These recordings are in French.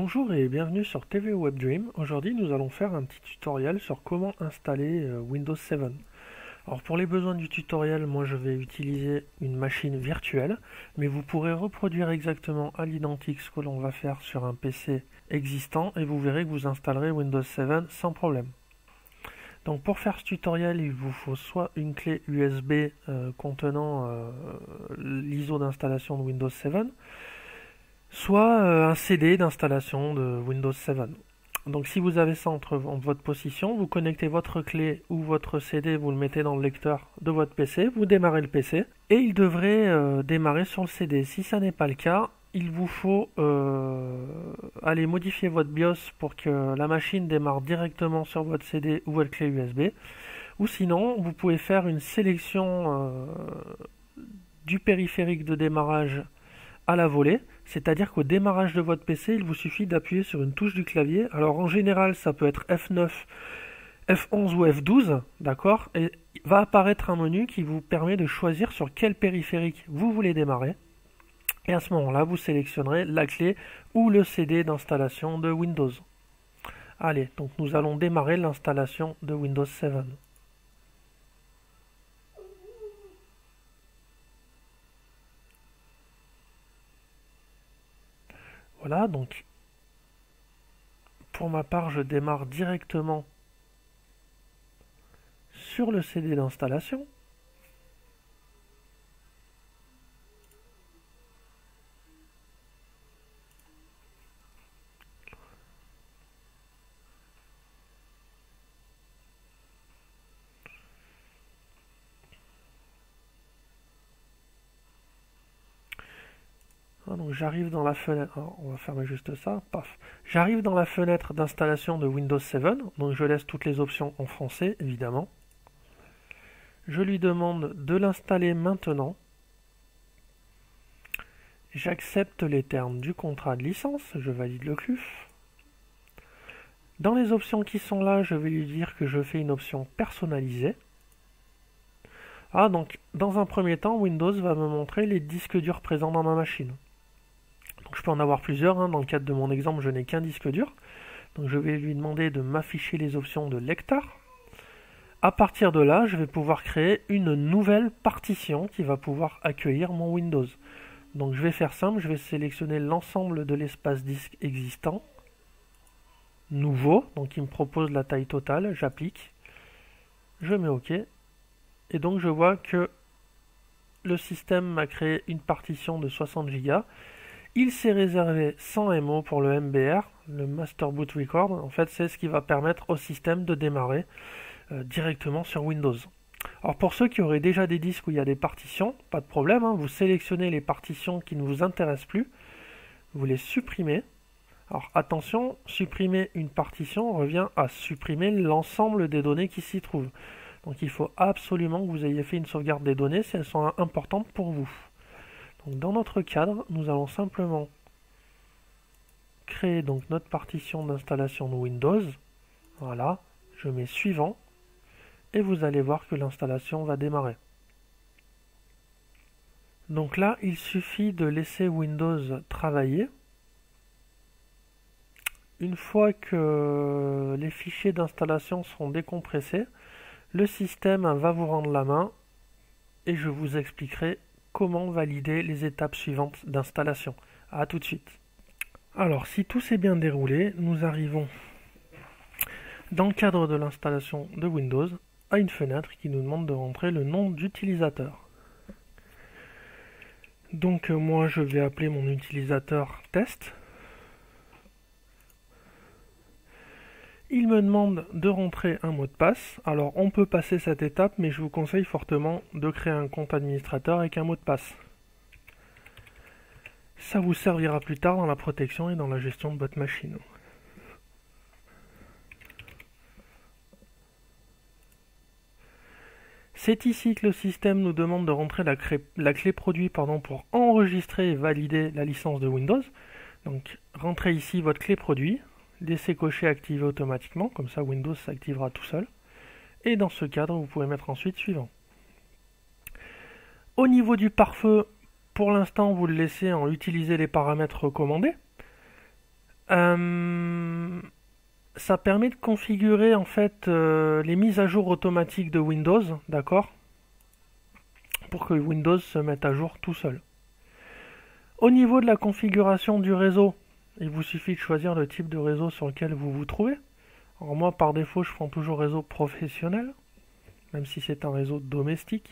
Bonjour et bienvenue sur TV WebDream. Aujourd'hui nous allons faire un petit tutoriel sur comment installer Windows 7. Alors pour les besoins du tutoriel, moi je vais utiliser une machine virtuelle, mais vous pourrez reproduire exactement à l'identique ce que l'on va faire sur un PC existant et vous verrez que vous installerez Windows 7 sans problème. Donc pour faire ce tutoriel, il vous faut soit une clé USB contenant l'ISO d'installation de Windows 7, soit un CD d'installation de Windows 7. Donc si vous avez ça en votre possession, vous connectez votre clé ou votre CD, vous le mettez dans le lecteur de votre PC, vous démarrez le PC et il devrait démarrer sur le CD. Si ça n'est pas le cas, il vous faut aller modifier votre BIOS pour que la machine démarre directement sur votre CD ou votre clé USB. Ou sinon, vous pouvez faire une sélection du périphérique de démarrage à la volée, c'est-à-dire qu'au démarrage de votre PC, il vous suffit d'appuyer sur une touche du clavier. Alors en général, ça peut être F9, F11 ou F12, d'accord? Et va apparaître un menu qui vous permet de choisir sur quel périphérique vous voulez démarrer. Et à ce moment-là, vous sélectionnerez la clé ou le CD d'installation de Windows. Allez, donc nous allons démarrer l'installation de Windows 7. Voilà, donc pour ma part, je démarre directement sur le CD d'installation. Donc j'arrive dans la fenêtre, alors, on va fermer juste ça, paf. J'arrive dans la fenêtre d'installation de Windows 7, donc je laisse toutes les options en français, évidemment. Je lui demande de l'installer maintenant. J'accepte les termes du contrat de licence, je valide le CLUF. Dans les options qui sont là, je vais lui dire que je fais une option personnalisée. Ah, donc dans un premier temps, Windows va me montrer les disques durs présents dans ma machine. Donc je peux en avoir plusieurs, hein. Dans le cadre de mon exemple, je n'ai qu'un disque dur. Donc je vais lui demander de m'afficher les options de lecteur. À partir de là, je vais pouvoir créer une nouvelle partition qui va pouvoir accueillir mon Windows. Donc je vais faire simple, je vais sélectionner l'ensemble de l'espace disque existant. Nouveau, donc il me propose la taille totale, j'applique. Je mets OK. Et donc je vois que le système m'a créé une partition de 60 Go. Il s'est réservé 100 MO pour le MBR, le Master Boot Record. En fait, c'est ce qui va permettre au système de démarrer directement sur Windows. Alors pour ceux qui auraient déjà des disques où il y a des partitions, pas de problème, hein, vous sélectionnez les partitions qui ne vous intéressent plus, vous les supprimez. Alors attention, supprimer une partition revient à supprimer l'ensemble des données qui s'y trouvent. Donc il faut absolument que vous ayez fait une sauvegarde des données si elles sont importantes pour vous. Donc dans notre cadre, nous allons simplement créer donc notre partition d'installation de Windows. Voilà, je mets suivant et vous allez voir que l'installation va démarrer. Donc là, il suffit de laisser Windows travailler. Une fois que les fichiers d'installation seront décompressés, le système va vous rendre la main et je vous expliquerai comment valider les étapes suivantes d'installation. A tout de suite. Alors, si tout s'est bien déroulé, nous arrivons dans le cadre de l'installation de Windows à une fenêtre qui nous demande de rentrer le nom d'utilisateur. Donc moi je vais appeler mon utilisateur test. Il me demande de rentrer un mot de passe. Alors on peut passer cette étape, mais je vous conseille fortement de créer un compte administrateur avec un mot de passe. Ça vous servira plus tard dans la protection et dans la gestion de votre machine. C'est ici que le système nous demande de rentrer la clé produit pour enregistrer et valider la licence de Windows. Donc rentrez ici votre clé produit. Laissez cocher activer automatiquement, comme ça Windows s'activera tout seul. Et dans ce cadre, vous pouvez mettre ensuite suivant. Au niveau du pare-feu, pour l'instant, vous le laissez en utiliser les paramètres recommandés. Euh, Ça permet de configurer en fait les mises à jour automatiques de Windows, d'accord? Pour que Windows se mette à jour tout seul. Au niveau de la configuration du réseau, il vous suffit de choisir le type de réseau sur lequel vous vous trouvez. Alors moi, par défaut, je prends toujours réseau professionnel, même si c'est un réseau domestique.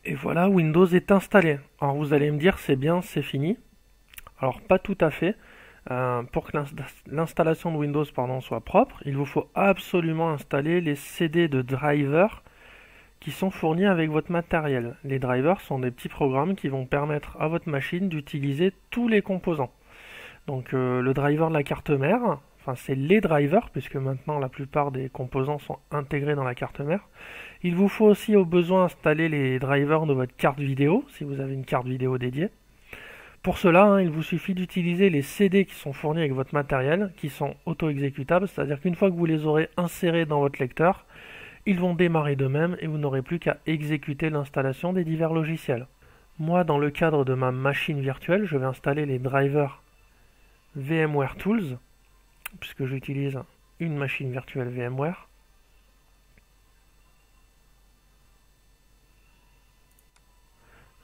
Et voilà, Windows est installé. Alors vous allez me dire, c'est bien, c'est fini. Alors pas tout à fait. Pour que l'installation de Windows soit propre, il vous faut absolument installer les CD de drivers qui sont fournis avec votre matériel. Les drivers sont des petits programmes qui vont permettre à votre machine d'utiliser tous les composants. Donc le driver de la carte mère, enfin c'est les drivers, puisque maintenant la plupart des composants sont intégrés dans la carte mère. Il vous faut aussi au besoin installer les drivers de votre carte vidéo, si vous avez une carte vidéo dédiée. Pour cela, il vous suffit d'utiliser les CD qui sont fournis avec votre matériel, qui sont auto-exécutables, c'est-à-dire qu'une fois que vous les aurez insérés dans votre lecteur, ils vont démarrer d'eux-mêmes et vous n'aurez plus qu'à exécuter l'installation des divers logiciels. Moi, dans le cadre de ma machine virtuelle, je vais installer les drivers VMware Tools, puisque j'utilise une machine virtuelle VMware.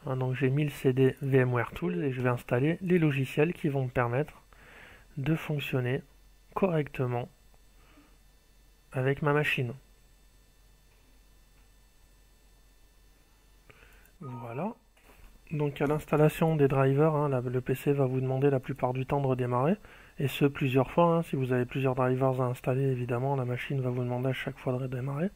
Donc j'ai mis le CD VMware Tools et je vais installer les logiciels qui vont me permettre de fonctionner correctement avec ma machine. Voilà. Donc à l'installation des drivers, le PC va vous demander la plupart du temps de redémarrer, et ce plusieurs fois. Si vous avez plusieurs drivers à installer, évidemment, la machine va vous demander à chaque fois de redémarrer.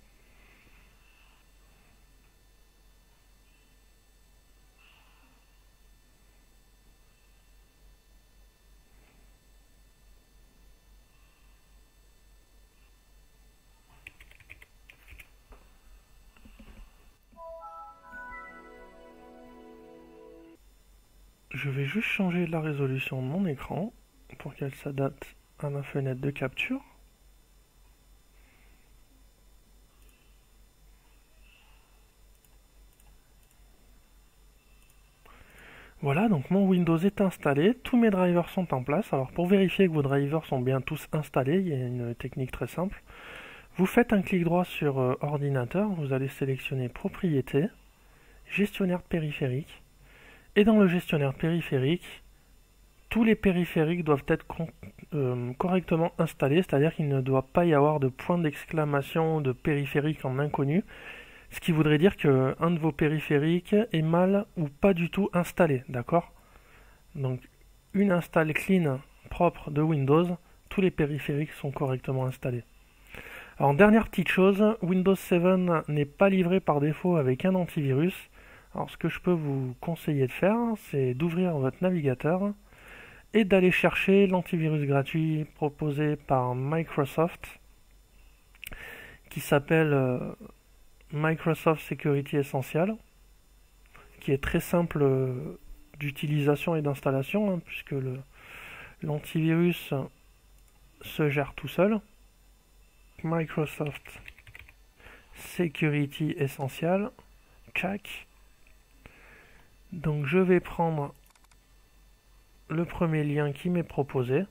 Je vais juste changer la résolution de mon écran pour qu'elle s'adapte à ma fenêtre de capture. Voilà, donc mon Windows est installé, tous mes drivers sont en place. Alors pour vérifier que vos drivers sont bien tous installés, il y a une technique très simple. Vous faites un clic droit sur ordinateur, vous allez sélectionner propriétés, gestionnaire de périphériques, et dans le gestionnaire de périphériques, tous les périphériques doivent être correctement installés, c'est-à-dire qu'il ne doit pas y avoir de point d'exclamation de périphérique en inconnu, ce qui voudrait dire qu'un de vos périphériques est mal ou pas du tout installé, d'accord? Donc une install clean propre de Windows, tous les périphériques sont correctement installés. Alors dernière petite chose, Windows 7 n'est pas livré par défaut avec un antivirus. Alors ce que je peux vous conseiller de faire, c'est d'ouvrir votre navigateur et d'aller chercher l'antivirus gratuit proposé par Microsoft qui s'appelle Microsoft Security Essential, qui est très simple d'utilisation et d'installation, puisque l'antivirus se gère tout seul. Microsoft Security Essential, check. Donc je vais prendre le premier lien qui m'est proposé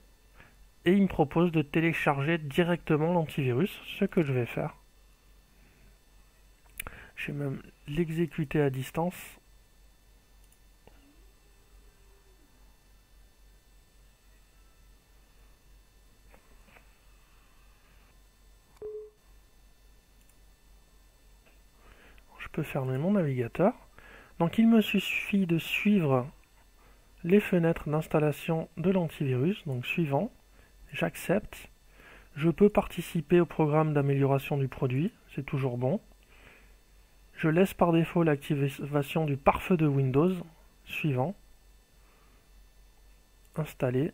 et il me propose de télécharger directement l'antivirus, ce que je vais faire. Je vais même l'exécuter à distance. Je peux fermer mon navigateur. Donc il me suffit de suivre les fenêtres d'installation de l'antivirus. Donc suivant, j'accepte. Je peux participer au programme d'amélioration du produit, c'est toujours bon. Je laisse par défaut l'activation du pare-feu de Windows, suivant. Installer.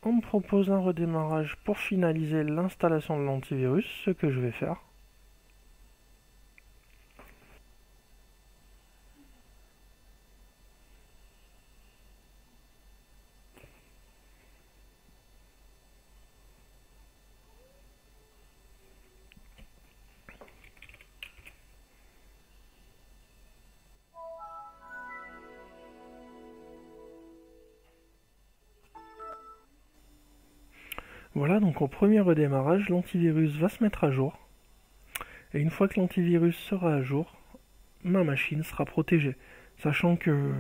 On me propose un redémarrage pour finaliser l'installation de l'antivirus, ce que je vais faire. Voilà, donc au premier redémarrage, l'antivirus va se mettre à jour. Et une fois que l'antivirus sera à jour, ma machine sera protégée. Sachant que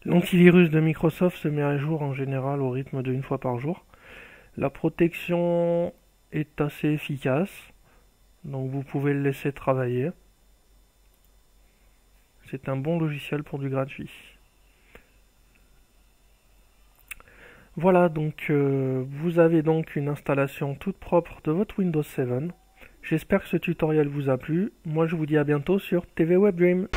l'antivirus de Microsoft se met à jour en général au rythme d'une fois par jour. La protection est assez efficace, donc vous pouvez le laisser travailler. C'est un bon logiciel pour du gratuit. Voilà, donc vous avez donc une installation toute propre de votre Windows 7. J'espère que ce tutoriel vous a plu. Moi je vous dis à bientôt sur TV Web Dream.